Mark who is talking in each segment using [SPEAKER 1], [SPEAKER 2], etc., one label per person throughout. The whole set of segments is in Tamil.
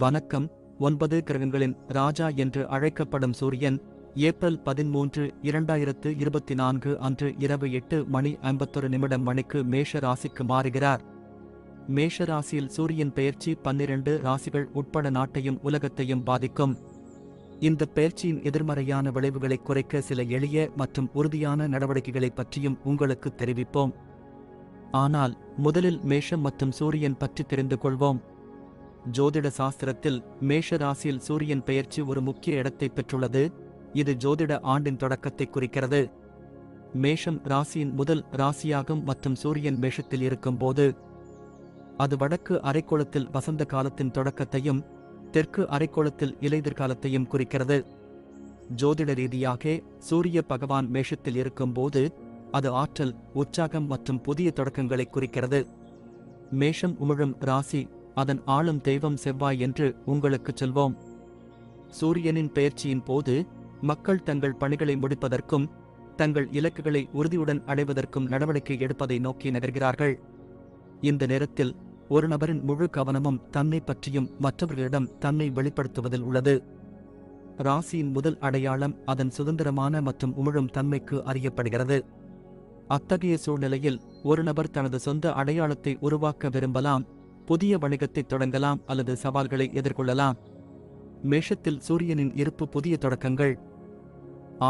[SPEAKER 1] வணக்கம். 9 கிரகங்களின் ராஜா என்று அழைக்கப்படும் சூரியன் ஏப்ரல் 13, 2024 அன்று இரவு 8:51 மணிக்கு மேஷ ராசிக்கு மாறுகிறார். மேஷ ராசியில் சூரியன் பெயர்ச்சி 12 ராசிகள் உட்பட நாட்டையும் உலகத்தையும் பாதிக்கும். இந்த பெயர்ச்சியின் எதிர்மறையான விளைவுகளை குறைக்க சில எளிய மற்றும் உறுதியான நடவடிக்கைகளை பற்றியும் உங்களுக்கு தெரிவிப்போம். ஆனால் முதலில் மேஷம் மற்றும் சூரியன் பற்றி தெரிந்து கொள்வோம். ஜோதிட சாஸ்திரத்தில் மேஷ ராசியில் சூரியன் பெயர்ச்சி ஒரு முக்கிய இடத்தை பெற்றுள்ளது. இது ஜோதிட ஆண்டின் தொடக்கத்தை குறிக்கிறது. மேஷம் ராசியின் முதல் ராசியாகும் மற்றும் சூரியன் மேஷத்தில் இருக்கும்போது அது வடக்கு அரைக்கோளத்தில் வசந்த காலத்தின் தொடக்கத்தையும் தெற்கு அரைக்கோளத்தில் இலையுதிர்காலத்தையும் குறிக்கிறது. ஜோதிட ரீதியாக சூரிய பகவான் மேஷத்தில் இருக்கும்போது அது ஆற்றல், உற்சாகம் மற்றும் புதிய தொடக்கங்களை குறிக்கிறது. மேஷம் உமிழும் ராசி, அதன் ஆளும் தெய்வம் செவ்வாய் என்று உங்களுக்குச் சொல்வோம். சூரியனின் பெயர்ச்சியின் போது மக்கள் தங்கள் பணிகளை முடிப்பதற்கும் தங்கள் இலக்குகளை உறுதியுடன் அடைவதற்கும் நடவடிக்கை எடுப்பதை நோக்கி நகர்கிறார்கள். இந்த நேரத்தில் ஒரு நபரின் முழு கவனமும் தன்னை பற்றியும் மற்றவர்களிடம் தன்னை வெளிப்படுத்துவதில் உள்ளது. ராசியின் முதல் அடையாளம் அதன் சுதந்திரமான மற்றும் உமிழும் தன்மைக்கு அறியப்படுகிறது. அத்தகைய சூழ்நிலையில் ஒரு நபர் தனது சொந்த அடையாளத்தை உருவாக்க விரும்பலாம், புதிய வணிகத்தை தொடங்கலாம் அல்லது சவால்களை எதிர்கொள்ளலாம். மேஷத்தில் சூரியனின் இருப்பு புதிய தொடக்கங்கள்,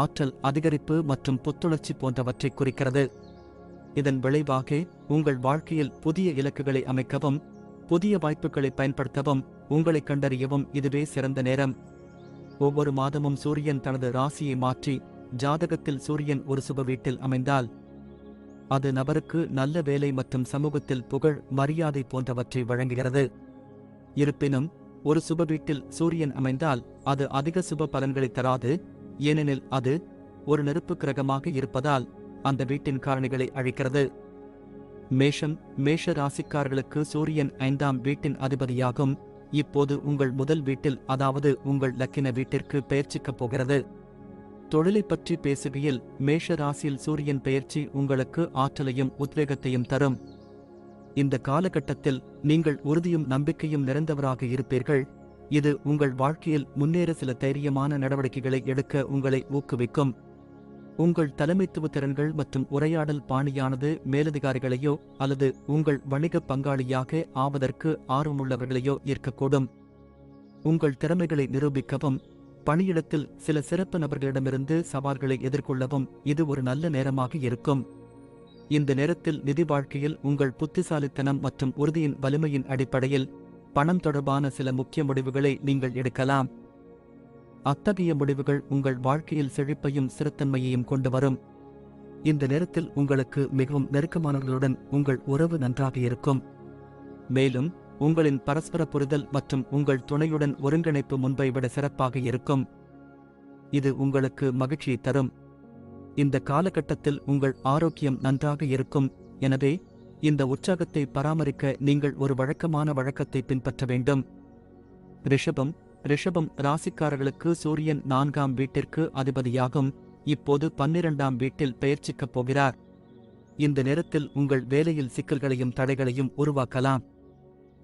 [SPEAKER 1] ஆற்றல் அதிகரிப்பு மற்றும் புத்துணர்ச்சி போன்றவற்றை குறிக்கிறது. இதன் விளைவாக உங்கள் வாழ்க்கையில் புதிய இலக்குகளை அமைக்கவும் புதிய வாய்ப்புகளை பயன்படுத்தவும் உங்களை கண்டறியவும் இதுவே சிறந்த நேரம். ஒவ்வொரு மாதமும் சூரியன் தனது ராசியை மாற்றி ஜாதகத்தில் சூரியன் ஒரு சுப வீட்டில் அமைந்தால் அது நபருக்கு நல்ல வேலை மற்றும் சமூகத்தில் புகழ், மரியாதை போன்றவற்றை வழங்குகிறது. இருப்பினும் ஒரு சுப வீட்டில் சூரியன் அமைந்தால் அது அதிக சுப பலன்களை தராது. ஏனெனில் அது ஒரு நெருப்பு கிரகமாக இருப்பதால் அந்த வீட்டின் காரணிகளை அழிக்கிறது. மேஷ ராசிக்காரர்களுக்கு சூரியன் 5ஆம் வீட்டின் அதிபதியாகும். இப்போது உங்கள் முதல் வீட்டில், அதாவது உங்கள் லக்கின வீட்டிற்கு பெயர்ச்சிக்கப் போகிறது. தொழிலை பற்றி பேசுகையில் மேஷ ராசியில் சூரியன் பெயர்ச்சி உங்களுக்கு ஆற்றலையும் உத்வேகத்தையும் தரும். இந்த காலகட்டத்தில் நீங்கள் உறுதியும் நம்பிக்கையும் நிறைந்தவராக இருப்பீர்கள். இது உங்கள் வாழ்க்கையில் முன்னேற சில தைரியமான நடவடிக்கைகளை எடுக்க உங்களை ஊக்குவிக்கும். உங்கள் தலைமைத்துவ திறன்கள் மற்றும் உரையாடல் பாணியானது மேலதிகாரிகளையோ அல்லது உங்கள் வணிக பங்காளியாக ஆவதற்கு ஆர்வமுள்ளவர்களையோ ஈர்க்கக்கூடும். உங்கள் திறமைகளை நிரூபிக்கவும் பணியிடத்தில் சில சிறப்பு நபர்களிடமிருந்து சவால்களை எதிர்கொள்ளவும் இது ஒரு நல்ல நேரமாக இருக்கும். இந்த நேரத்தில் நிதி வாழ்க்கையில் உங்கள் புத்திசாலித்தனம் மற்றும் உறுதியின் வலிமையின் அடிப்படையில் பணம் தொடர்பான சில முக்கிய முடிவுகளை நீங்கள் எடுக்கலாம். அத்தகைய முடிவுகள் உங்கள் வாழ்க்கையில் செழிப்பையும் ஸ்திரத்தன்மையையும் கொண்டு வரும். இந்த நேரத்தில் உங்களுக்கு மிகவும் நெருக்கமானவர்களுடன் உங்கள் உறவு நன்றாக இருக்கும். மேலும் உங்களின் பரஸ்பர புரிதல் மற்றும் உங்கள் துணையுடன் ஒருங்கிணைப்பு முன்பை விட சிறப்பாக இருக்கும். இது உங்களுக்கு மகிழ்ச்சியை தரும். இந்த காலகட்டத்தில் உங்கள் ஆரோக்கியம் நன்றாக இருக்கும். எனவே இந்த உற்சாகத்தை பராமரிக்க நீங்கள் ஒரு வழக்கமான வழக்கத்தை பின்பற்ற வேண்டும். ரிஷபம் ராசிக்காரர்களுக்கு சூரியன் 4ஆம் வீட்டிற்கு அதிபதியாகும். இப்போது 12ஆம் வீட்டில் பெயர்ச்சிக்கப் போகிறார். இந்த நேரத்தில் உங்கள் வேலையில் சிக்கல்களையும் தடைகளையும் உருவாக்கலாம்.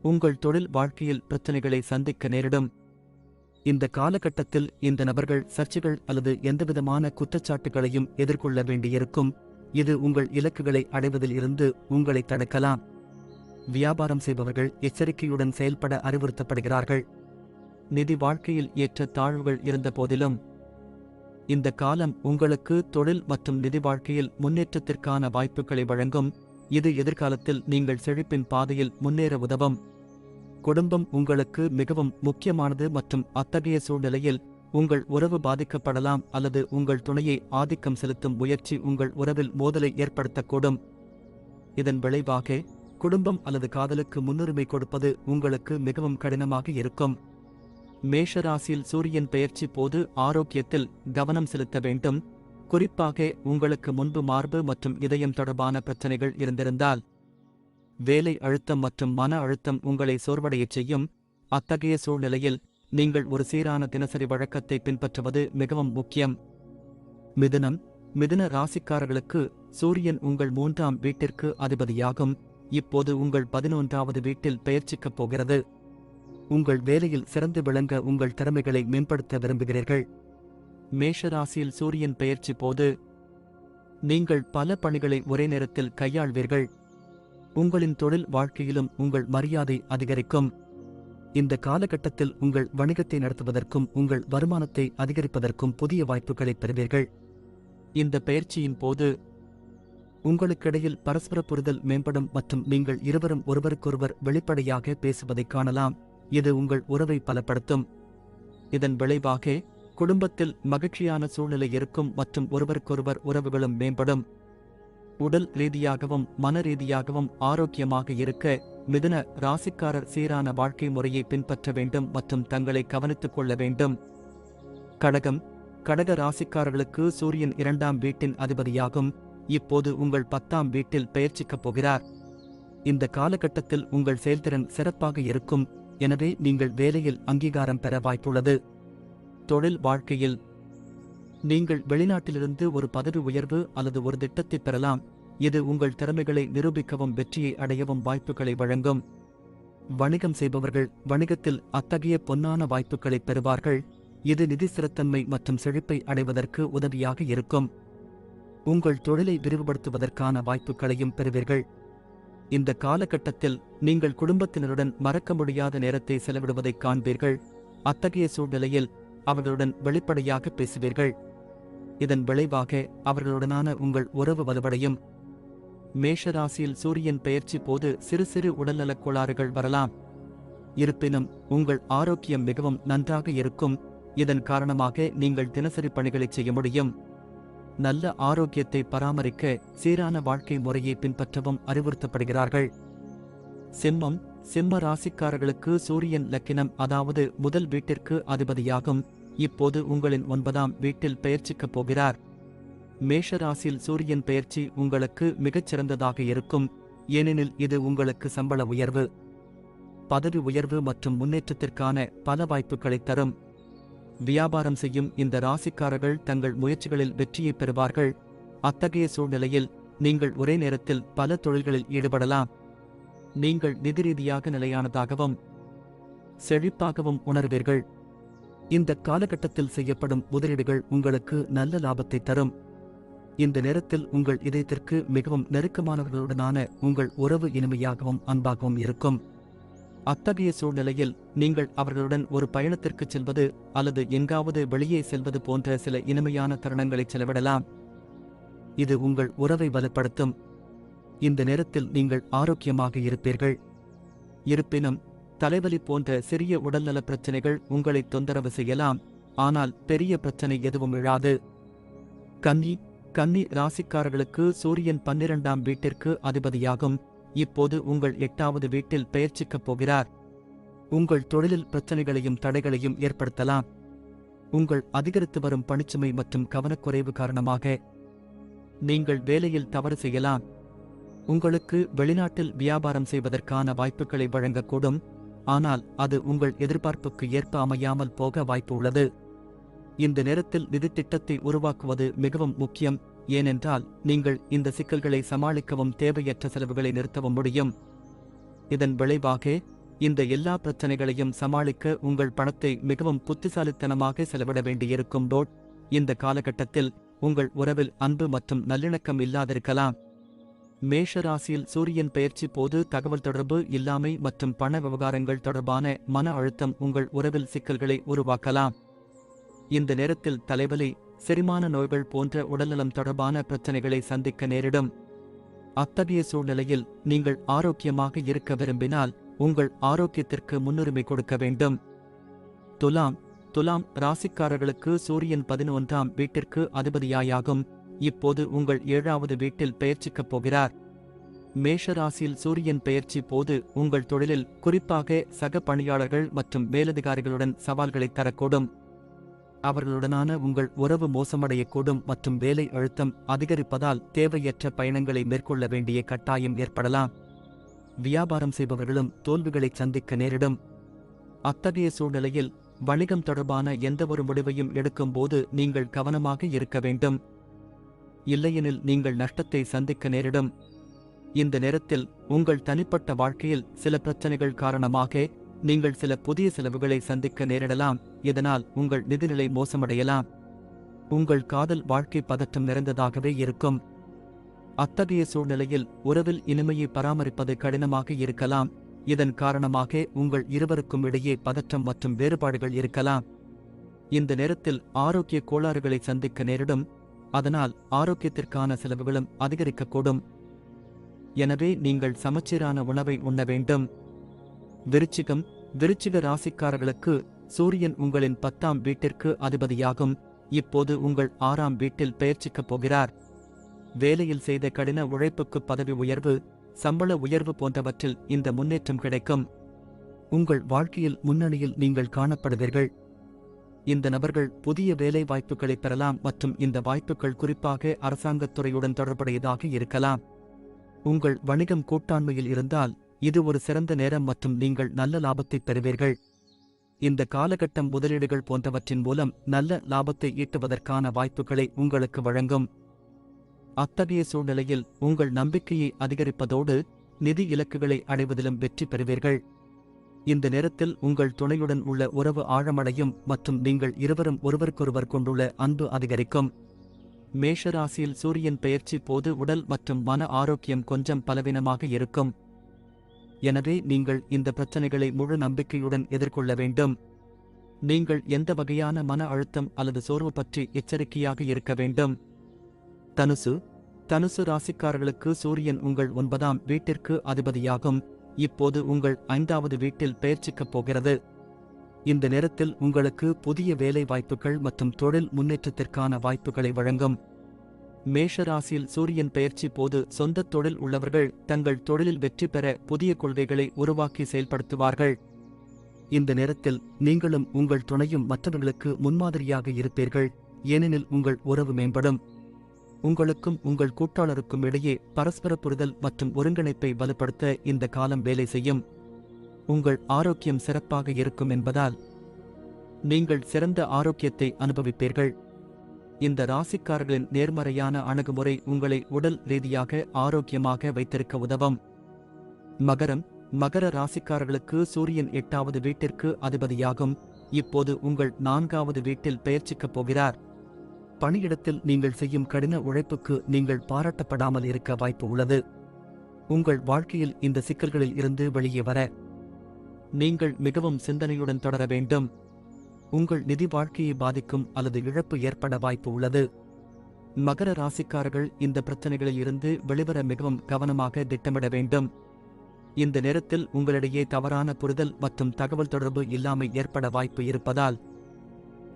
[SPEAKER 1] உங்கள் தொழில் வாழ்க்கையில் பிரச்சனைகளை சந்திக்க நேரிடும். இந்த காலகட்டத்தில் இந்த நபர்கள் சர்ச்சைகள் அல்லது எந்தவிதமான குற்றச்சாட்டுகளையும் எதிர்கொள்ள வேண்டியிருக்கும். இது உங்கள் இலக்குகளை அடைவதில் இருந்து உங்களை தடுக்கலாம். வியாபாரம் செய்பவர்கள் எச்சரிக்கையுடன் செயல்பட அறிவுறுத்தப்படுகிறார்கள். நிதி வாழ்க்கையில் ஏற்ற தாழ்வுகள் இருந்த போதிலும் இந்த காலம் உங்களுக்கு தொழில் மற்றும் நிதி வாழ்க்கையில் முன்னேற்றத்திற்கான வாய்ப்புகளை வழங்கும். இது எதிர்காலத்தில் நீங்கள் செழிப்பின் பாதையில் முன்னேற உதவும். குடும்பம் உங்களுக்கு மிகவும் முக்கியமானது மற்றும் அத்தகைய சூழ்நிலையில் உங்கள் உறவு பாதிக்கப்படலாம் அல்லது உங்கள் துணையை ஆதிக்கம் செலுத்தும் முயற்சி உங்கள் உறவில் மோதலை ஏற்படுத்தக்கூடும். இதன் விளைவாக குடும்பம் அல்லது காதலுக்கு முன்னுரிமை கொடுப்பது உங்களுக்கு மிகவும் கடினமாக இருக்கும். மேஷராசியில் சூரியன் பெயர்ச்சி போது ஆரோக்கியத்தில் கவனம் செலுத்த வேண்டும். குறிப்பாக உங்களுக்கு முன்பு மார்பு மற்றும் இதயம் தொடர்பான பிரச்சனைகள் இருந்திருந்தால். வேலை அழுத்தம் மற்றும் மன அழுத்தம் உங்களை சோர்வடையச் செய்யும். அத்தகைய சூழ்நிலையில் நீங்கள் ஒரு சீரான தினசரி வழக்கத்தை பின்பற்றுவது மிகவும் முக்கியம். மிதுன ராசிக்காரர்களுக்கு சூரியன் உங்கள் 3ஆம் வீட்டிற்கு அதிபதியாகும். இப்போது உங்கள் 11வது வீட்டில் பெயர்ச்சிக்கப் போகிறது. உங்கள் வேலையில் சிறந்து விளங்க உங்கள் திறமைகளை மேம்படுத்த விரும்புகிறீர்கள். மேஷராசியில் சூரியன் பெயர்ச்சி போது நீங்கள் பல பணிகளை ஒரே நேரத்தில் கையாள்வீர்கள். உங்களின் தொழில் வாழ்க்கையிலும் உங்கள் மரியாதை அதிகரிக்கும். இந்த காலகட்டத்தில் உங்கள் வணிகத்தை நடத்துவதற்கும் உங்கள் வருமானத்தை அதிகரிப்பதற்கும் புதிய வாய்ப்புகளை பெறுவீர்கள். இந்த பெயர்ச்சியின் போது உங்களுக்கிடையில் பரஸ்பர புரிதல் மேம்படும் மற்றும் நீங்கள் இருவரும் ஒருவருக்கொருவர் வெளிப்படையாக பேசுவதைக் காணலாம். இது உங்கள் உறவை பலப்படுத்தும். இதன் விளைவாக குடும்பத்தில் மகிழ்ச்சியான சூழ்நிலை இருக்கும் மற்றும் ஒருவருக்கொருவர் உறவுகளும் மேம்படும். உடல் ரீதியாகவும் மன ரீதியாகவும் ஆரோக்கியமாக இருக்க மிதுன ராசிக்காரர் சீரான வாழ்க்கை முறையை பின்பற்ற வேண்டும் மற்றும் தங்களை கவனித்துக் கொள்ள வேண்டும். கடக ராசிக்காரர்களுக்கு சூரியன் 2ஆம் வீட்டின் அதிபதியாகும். இப்போது உங்கள் 10ஆம் வீட்டில் பெயர்ச்சிக்கப் போகிறார். இந்த காலகட்டத்தில் உங்கள் செயல்திறன் சிறப்பாக இருக்கும். எனவே நீங்கள் வேலையில் அங்கீகாரம் பெற வாய்ப்புள்ளது. தொழில் வாழ்க்கையில் நீங்கள் வெளிநாட்டிலிருந்து ஒரு பதவி உயர்வு அல்லது ஒரு திட்டத்தை பெறலாம். இது உங்கள் திறமைகளை நிரூபிக்கவும் வெற்றியை அடையவும் வாய்ப்புகளை வழங்கும். வணிகம் செய்பவர்கள் வணிகத்தில் அத்தகைய பொன்னான வாய்ப்புகளை பெறுவார்கள். இது நிதி ஸ்திரத்தன்மை மற்றும் செழிப்பை அடைவதற்கு உதவியாக இருக்கும். உங்கள் தொழிலை விரிவுபடுத்துவதற்கான வாய்ப்புகளையும் பெறுவீர்கள். இந்த காலகட்டத்தில் நீங்கள் குடும்பத்தினருடன் மறக்க முடியாத நேரத்தை செலவிடுவதைக் காண்பீர்கள். அத்தகைய சூழ்நிலையில் அவர்களுடன் வெளிப்படையாக பேசுவீர்கள். இதன் விளைவாக அவர்களுடனான உங்கள் உறவு வலுவடையும். மேஷராசியில் சூரியன் பெயர்ச்சி போது சிறு சிறு உடல்நலக் கோளாறுகள் வரலாம். இருப்பினும் உங்கள் ஆரோக்கியம் மிகவும் நன்றாக இருக்கும். இதன் காரணமாக நீங்கள் தினசரி பணிகளை செய்ய முடியும். நல்ல ஆரோக்கியத்தை பராமரிக்க சீரான வாழ்க்கை முறையை பின்பற்றவும் அறிவுறுத்தப்படுகிறார்கள். சிம்ம ராசிக்காரர்களுக்கு சூரியன் லக்கினம் அதாவது முதல் வீட்டிற்கு அதிபதியாகும். இப்போது உங்களின் 9ஆம் வீட்டில் பெயர்ச்சிக்கப் போகிறார். மேஷராசியில் சூரியன் பெயர்ச்சி உங்களுக்கு மிகச்சிறந்ததாக இருக்கும். ஏனெனில் இது உங்களுக்கு சம்பள உயர்வு, பதவி உயர்வு மற்றும் முன்னேற்றத்திற்கான பல வாய்ப்புகளை தரும். வியாபாரம் செய்யும் இந்த ராசிக்காரர்கள் தங்கள் முயற்சிகளில் வெற்றியை பெறுவார்கள். அத்தகைய சூழ்நிலையில் நீங்கள் ஒரே நேரத்தில் பல தொழில்களில் ஈடுபடலாம். நீங்கள் நிதி ரீதியாக நிலையானதாகவும் செழிப்பாகவும் உணர்வீர்கள். இந்த காலகட்டத்தில் செய்யப்படும் முதலீடுகள் உங்களுக்கு நல்ல லாபத்தை தரும். இந்த நேரத்தில் உங்கள் இதயத்திற்கு மிகவும் நெருக்கமானவர்களுடனான உங்கள் உறவு இனிமையாகவும் அன்பாகவும் இருக்கும். அத்தகைய சூழ்நிலையில் நீங்கள் அவர்களுடன் ஒரு பயணத்திற்கு செல்வது அல்லது எங்காவது வெளியே செல்வது போன்ற சில இனிமையான தருணங்களை செலவிடலாம். இது உங்கள் உறவை வலுப்படுத்தும். இந்த நேரத்தில் நீங்கள் ஆரோக்கியமாக இருப்பீர்கள். இருப்பினும் தலைவலி போன்ற சிறிய உடல்நல பிரச்சனைகள் உங்களை தொந்தரவு செய்யலாம். ஆனால் பெரிய பிரச்சனை எதுவும் எழாது. கன்னி ராசிக்காரர்களுக்கு சூரியன் 12ஆம் வீட்டிற்கு அதிபதியாகும். இப்போது உங்கள் 8வது வீட்டில் பெயர்ச்சிக்கப் போகிறார். உங்கள் தொழிலில் பிரச்சனைகளையும் தடைகளையும் ஏற்படுத்தலாம். உங்கள் அதிகரித்து வரும் பணிச்சுமை மற்றும் கவனக்குறைவு காரணமாக நீங்கள் வேலையில் தவறு செய்யலாம். உங்களுக்கு வெளிநாட்டில் வியாபாரம் செய்வதற்கான வாய்ப்புகளை வழங்கக்கூடும். ஆனால் அது உங்கள் எதிர்பார்ப்புக்கு ஏற்ப அமையாமல் போக வாய்ப்பு உள்ளது. இந்த நேரத்தில் நிதி திட்டத்தை உருவாக்குவது மிகவும் முக்கியம். ஏனென்றால் நீங்கள் இந்த சிக்கல்களை சமாளிக்கவும் தேவையற்ற செலவுகளை நிறுத்தவும் முடியும். இதன் விளைவாக இந்த எல்லா பிரச்சனைகளையும் சமாளிக்க உங்கள் பணத்தை மிகவும் புத்திசாலித்தனமாக செலவிட வேண்டியிருக்கும். இந்த காலகட்டத்தில் உங்கள் உறவில் அன்பு மற்றும் நல்லிணக்கம் இல்லாதிருக்கலாம். மேஷராசியில் சூரியன் பெயர்ச்சி போது தகவல் தொடர்பு இல்லாமை மற்றும் பண விவகாரங்கள் தொடர்பான மன அழுத்தம் உங்கள் உறவில் சிக்கல்களை உருவாக்கலாம். இந்த நேரத்தில் தலைவலி, செரிமான நோய்கள் போன்ற உடல்நலம் தொடர்பான பிரச்சனைகளை சந்திக்க நேரிடும். அத்தகைய சூழ்நிலையில் நீங்கள் ஆரோக்கியமாக இருக்க விரும்பினால் உங்கள் ஆரோக்கியத்திற்கு முன்னுரிமை கொடுக்க வேண்டும். துலாம் ராசிக்காரர்களுக்கு சூரியன் 11ஆம் வீட்டிற்கு அதிபதியாகும். இப்போது உங்கள் 7வது வீட்டில் பெயர்ச்சிக்கப் போகிறார். மேஷராசியில் சூரியன் பெயர்ச்சி போது உங்கள் தொழிலில் குறிப்பாக சக பணியாளர்கள் மற்றும் மேலதிகாரிகளுடன் சவால்களை தரக்கூடும். அவர்களுடனான உங்கள் உறவு மோசமடையக்கூடும் மற்றும் வேலை அழுத்தம் அதிகரிப்பதால் தேவையற்ற பயணங்களை மேற்கொள்ள வேண்டிய கட்டாயம் ஏற்படலாம். வியாபாரம் செய்பவர்களும் தோல்விகளை சந்திக்க நேரிடும். அத்தகைய சூழ்நிலையில் வணிகம் தொடர்பான எந்தவொரு முடிவையும் எடுக்கும்போது நீங்கள் கவனமாக இருக்க வேண்டும். இல்லையெனில் நீங்கள் நஷ்டத்தை சந்திக்க நேரிடும். இந்த நேரத்தில் உங்கள் தனிப்பட்ட வாழ்க்கையில் சில பிரச்சனைகள் காரணமாக நீங்கள் சில புதிய செலவுகளை சந்திக்க நேரிடலாம், இதனால் உங்கள் நிதிநிலை மோசமடையலாம். உங்கள் காதல் வாழ்க்கை பதற்றம் நிறைந்ததாகவே இருக்கும். அத்தகைய சூழ்நிலையில் உறவில் இனிமையை பராமரிப்பது கடினமாக இருக்கலாம். இதன் காரணமாக உங்கள் இருவருக்கும் இடையே பதற்றம் மற்றும் வேறுபாடுகள் இருக்கலாம். இந்த நேரத்தில் ஆரோக்கிய கோளாறுகளை சந்திக்க நேரிடும், அதனால் ஆரோக்கியத்திற்கான செலவுகளும் அதிகரிக்கக்கூடும். எனவே நீங்கள் சமச்சீரான உணவை உண்ண வேண்டும். விருச்சிக ராசிக்காரர்களுக்கு சூரியன் உங்களின் 10ஆம் வீட்டிற்கு அதிபதியாகும். இப்போது உங்கள் 6ஆம் வீட்டில் பெயர்ச்சிக்கப் போகிறார். வேலையில் செய்த கடின உழைப்புக்கு பதவி உயர்வு, சம்பள உயர்வு போன்றவற்றில் இந்த முன்னேற்றம் கிடைக்கும். உங்கள் வாழ்க்கையில் முன்னணியில் நீங்கள் காணப்படுவீர்கள். இந்த நபர்கள் புதிய வேலை வாய்ப்புகளை பெறலாம் மற்றும் இந்த வாய்ப்புகள் குறிப்பாக அரசாங்கத் துறையுடன் தொடர்புடையதாக இருக்கலாம். உங்கள் வணிகம் கூட்டாண்மையில் இருந்தால் இது ஒரு சிறந்த நேரம் மற்றும் நீங்கள் நல்ல லாபத்தை பெறுவீர்கள். இந்த காலகட்டம் முதலீடுகள் போன்றவற்றின் மூலம் நல்ல லாபத்தை ஈட்டுவதற்கான வாய்ப்புகளை உங்களுக்கு வழங்கும். அத்தகைய சூழ்நிலையில் உங்கள் நம்பிக்கையை அதிகரிப்பதோடு நிதி இலக்குகளை அடைவதிலும் வெற்றி பெறுவீர்கள். இந்த நேரத்தில் உங்கள் துணையுடன் உள்ள உறவு ஆழமடையும் மற்றும் நீங்கள் இருவரும் ஒருவருக்கொருவர் கொண்டுள்ள அன்பு அதிகரிக்கும். மேஷராசியில் சூரியன் பெயர்ச்சி போது உடல் மற்றும் மன ஆரோக்கியம் கொஞ்சம் பலவீனமாக இருக்கும். எனவே நீங்கள் இந்த பிரச்சனைகளை முழு நம்பிக்கையுடன் எதிர்கொள்ள வேண்டும். நீங்கள் எந்த வகையான மன அழுத்தம் அல்லது சோர்வு பற்றி எச்சரிக்கையாக இருக்க வேண்டும். தனுசு ராசிக்காரர்களுக்கு சூரியன் உங்கள் 9ஆம் வீட்டிற்கு அதிபதியாகும். இப்போது உங்கள் 5வது வீட்டில் பெயர்ச்சிக்கப் போகிறது. இந்த நேரத்தில் உங்களுக்கு புதிய வேலை வாய்ப்புகள் மற்றும் தொழில் முன்னேற்றத்திற்கான வாய்ப்புகளை வழங்கும். மேஷராசியில் சூரியன் பெயர்ச்சி போது சொந்த தொழில் உள்ளவர்கள் தங்கள் தொழிலில் வெற்றி பெற புதிய கொள்கைகளை உருவாக்கி செயல்படுத்துவார்கள். இந்த நேரத்தில் நீங்களும் உங்கள் துணையும் மற்றவர்களுக்கு முன்மாதிரியாக இருப்பீர்கள், ஏனெனில் உங்கள் உறவு மேம்படும். உங்களுக்கும் உங்கள் கூட்டாளருக்கும் இடையே பரஸ்பர புரிதல் மற்றும் ஒருங்கிணைப்பை வலுப்படுத்த இந்த காலம் வேலை செய்யும். உங்கள் ஆரோக்கியம் சிறப்பாக இருக்கும் என்பதால் நீங்கள் சிறந்த ஆரோக்கியத்தை அனுபவிப்பீர்கள். இந்த ராசிக்காரர்களின் நேர்மறையான அணுகுமுறை உங்களை உடல் ரீதியாக ஆரோக்கியமாக வைத்திருக்க உதவும். மகர ராசிக்காரர்களுக்கு சூரியன் 8வது வீட்டிற்கு அதிபதியாகும். இப்போது உங்கள் 4வது வீட்டில் பெயர்ச்சிக்கப் போகிறார். பணியிடத்தில் நீங்கள் செய்யும் கடின உழைப்புக்கு நீங்கள் பாராட்டப்படாமல் இருக்க வாய்ப்பு உள்ளது. உங்கள் வாழ்க்கையில் இந்த சிக்கல்களில் இருந்து வெளியே வர நீங்கள் மிகவும் சிந்தனையுடன் தொடர வேண்டும். உங்கள் நிதி வாழ்க்கையை பாதிக்கும் அல்லது இழப்பு ஏற்பட வாய்ப்பு உள்ளது. மகர ராசிக்காரர்கள் இந்த பிரச்சனைகளில் இருந்து வெளிவர மிகவும் கவனமாக திட்டமிட வேண்டும். இந்த நேரத்தில் உங்களிடையே தவறான புரிதல் மற்றும் தகவல் தொடர்பு இல்லாமை ஏற்பட வாய்ப்பு இருப்பதால்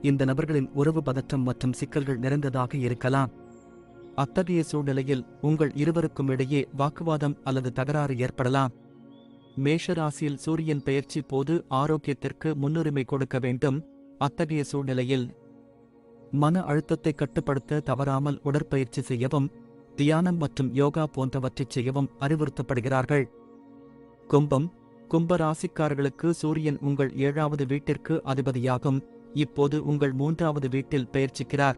[SPEAKER 1] இந்த நபர்களின் உறவு பதற்றம் மற்றும் சிக்கல்கள் நிறைந்ததாக இருக்கலாம். அத்தகைய சூழ்நிலையில் உங்கள் இருவருக்கும் இடையே வாக்குவாதம் அல்லது தகராறு ஏற்படலாம். மேஷராசியில் சூரியன் பெயர்ச்சி போது ஆரோக்கியத்திற்கு முன்னுரிமை கொடுக்க வேண்டும். அத்தகைய சூழ்நிலையில் மன அழுத்தத்தை கட்டுப்படுத்த தவறாமல் உடற்பயிற்சி செய்யவும், தியானம் மற்றும் யோகா போன்றவற்றைச் செய்யவும் அறிவுறுத்தப்படுகிறார்கள். கும்ப ராசிக்காரர்களுக்கு சூரியன் உங்கள் 7வது வீட்டிற்கு அதிபதியாகும். இப்போது உங்கள் 3வது வீட்டில் பெயர்ச்சிக்கிறார்.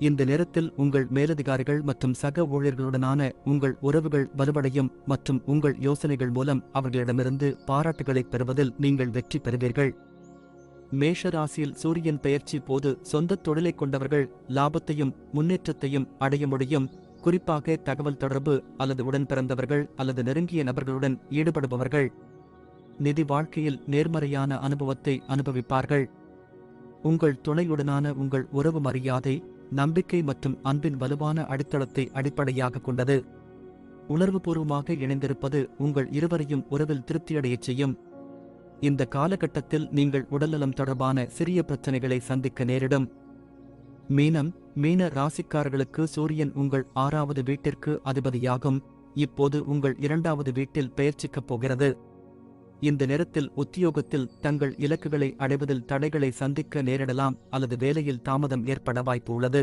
[SPEAKER 1] இந்த நேரத்தில் உங்கள் மேலதிகாரிகள் மற்றும் சக ஊழியர்களுடனான உங்கள் உறவுகள் வலுவடையும் மற்றும் உங்கள் யோசனைகள் மூலம் அவர்களிடமிருந்து பாராட்டுகளைப் பெறுவதில் நீங்கள் வெற்றி பெறுவீர்கள். மேஷராசியில் சூரியன் பெயர்ச்சி போது சொந்த தொழிலை கொண்டவர்கள் லாபத்தையும் முன்னேற்றத்தையும் அடைய முடியும். குறிப்பாக தகவல் தொடர்பு அல்லது உடன் பிறந்தவர்கள் அல்லது நெருங்கிய நபர்களுடன் ஈடுபடுபவர்கள் நிதி வாழ்க்கையில் நேர்மறையான அனுபவத்தை அனுபவிப்பார்கள். உங்கள் துணையுடனான உங்கள் உறவு மரியாதை, நம்பிக்கை மற்றும் அன்பின் வலுவான அடித்தளத்தை அடிப்படையாக கொண்டது. உணர்வுபூர்வமாக இணைந்திருப்பது உங்கள் இருவரையும் உறவில் திருப்தியடையச் செய்யும். இந்த காலகட்டத்தில் நீங்கள் உடல்நலம் தொடர்பான சிறிய பிரச்சனைகளை சந்திக்க நேரிடும். மீன ராசிக்காரர்களுக்கு சூரியன் உங்கள் 6வது வீட்டிற்கு அதிபதியாகும். இப்போது உங்கள் 2வது வீட்டில் பெயர்ச்சிக்கப் போகிறது. இந்த நேரத்தில் உத்தியோகத்தில் தங்கள் இலக்குகளை அடைவதில் தடைகளை சந்திக்க நேரிடலாம் அல்லது வேலையில் தாமதம் ஏற்பட வாய்ப்பு உள்ளது.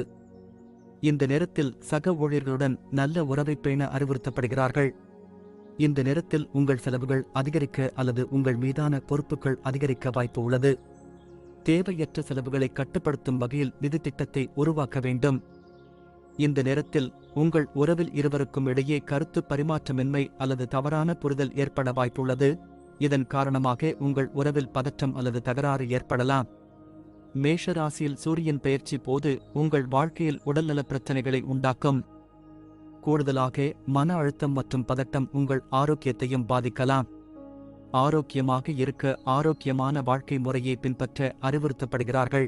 [SPEAKER 1] இந்த நேரத்தில் சக ஊழியர்களுடன் நல்ல உறவை பேண அறிவுறுத்தப்படுகிறார்கள். இந்த நேரத்தில் உங்கள் செலவுகள் அதிகரிக்க அல்லது உங்கள் மீதான பொறுப்புகள் அதிகரிக்க வாய்ப்பு உள்ளது. தேவையற்ற செலவுகளை கட்டுப்படுத்தும் வகையில் நிதி திட்டத்தை உருவாக்க வேண்டும். இந்த நேரத்தில் உங்கள் உறவில் இருவருக்கும் இடையே கருத்து பரிமாற்றமின்மை அல்லது தவறான புரிதல் ஏற்பட வாய்ப்புள்ளது. இதன் காரணமாக உங்கள் உறவில் பதற்றம் அல்லது தகராறு ஏற்படலாம். மேஷ ராசியில் சூரியன் பெயர்ச்சி போது உங்கள் வாழ்க்கையில் உடல்நலப் பிரச்சனைகளை உண்டாக்கும். கூடுதலாக மன அழுத்தம் மற்றும் பதட்டம் உங்கள் ஆரோக்கியத்தையும் பாதிக்கலாம். ஆரோக்கியமாக இருக்க ஆரோக்கியமான வாழ்க்கை முறையை பின்பற்ற அறிவுறுத்தப்படுகிறார்கள்.